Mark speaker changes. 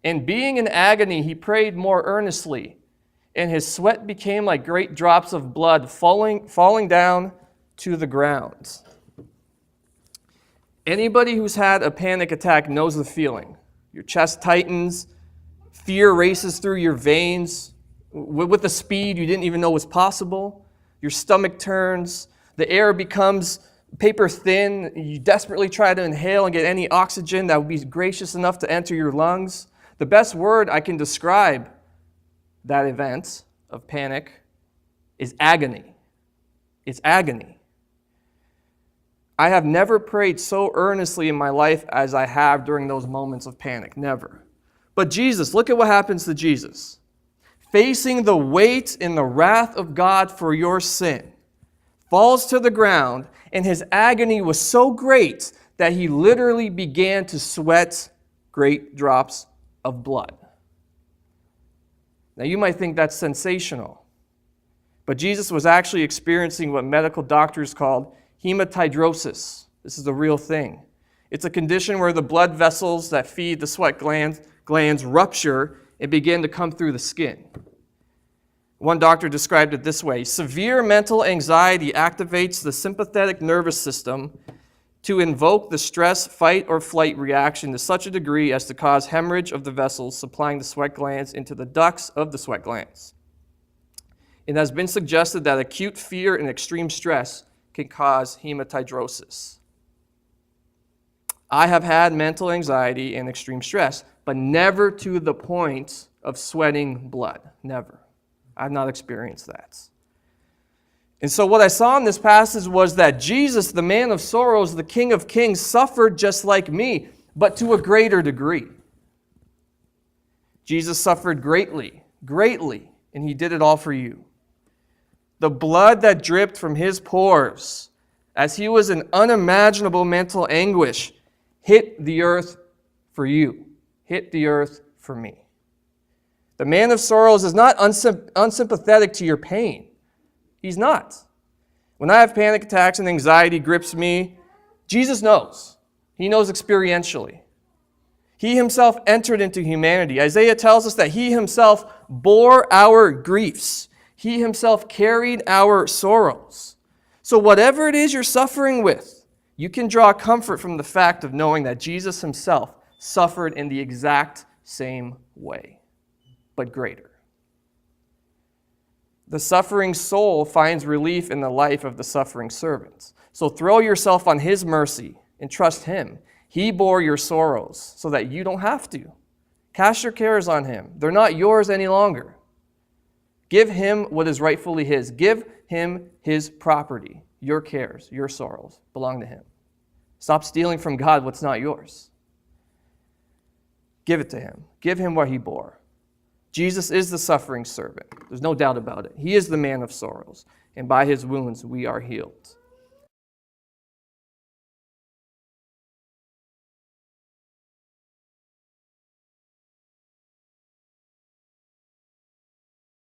Speaker 1: And being in agony, he prayed more earnestly, and his sweat became like great drops of blood falling down to the ground. Anybody who's had a panic attack knows the feeling. Your chest tightens, fear races through your veins with a speed you didn't even know was possible. Your stomach turns, the air becomes paper thin. You desperately try to inhale and get any oxygen that would be gracious enough to enter your lungs. The best word I can describe that event of panic is agony. It's agony. I have never prayed so earnestly in my life as I have during those moments of panic. Never. But Jesus, look at what happens to Jesus. Facing the weight and the wrath of God for your sin, falls to the ground, and his agony was so great that he literally began to sweat great drops of blood. Now you might think that's sensational, but Jesus was actually experiencing what medical doctors called hematidrosis. This is a real thing. It's a condition where the blood vessels that feed the sweat glands rupture and begin to come through the skin. One doctor described it this way: severe mental anxiety activates the sympathetic nervous system to invoke the stress, fight, or flight reaction to such a degree as to cause hemorrhage of the vessels supplying the sweat glands into the ducts of the sweat glands. It has been suggested that acute fear and extreme stress can cause hematidrosis. I have had mental anxiety and extreme stress, but never to the point of sweating blood. Never. I've not experienced that. And so what I saw in this passage was that Jesus, the man of sorrows, the King of Kings, suffered just like me, but to a greater degree. Jesus suffered greatly, and he did it all for you. The blood that dripped from his pores as he was in unimaginable mental anguish hit the earth for you, hit the earth for me. The man of sorrows is not unsympathetic to your pain. He's not. When I have panic attacks and anxiety grips me, Jesus knows. He knows experientially. He himself entered into humanity. Isaiah tells us that he himself bore our griefs. He himself carried our sorrows. So whatever it is you're suffering with, you can draw comfort from the fact of knowing that Jesus himself suffered in the exact same way, but greater. The suffering soul finds relief in the life of the suffering servant. So throw yourself on his mercy and trust him. He bore your sorrows so that you don't have to. Cast your cares on him. They're not yours any longer. Give him what is rightfully his. Give him his property. Your cares, your sorrows belong to him. Stop stealing from God what's not yours. Give it to him. Give him what he bore. Jesus is the suffering servant. There's no doubt about it. He is the man of sorrows, and by his wounds we are healed.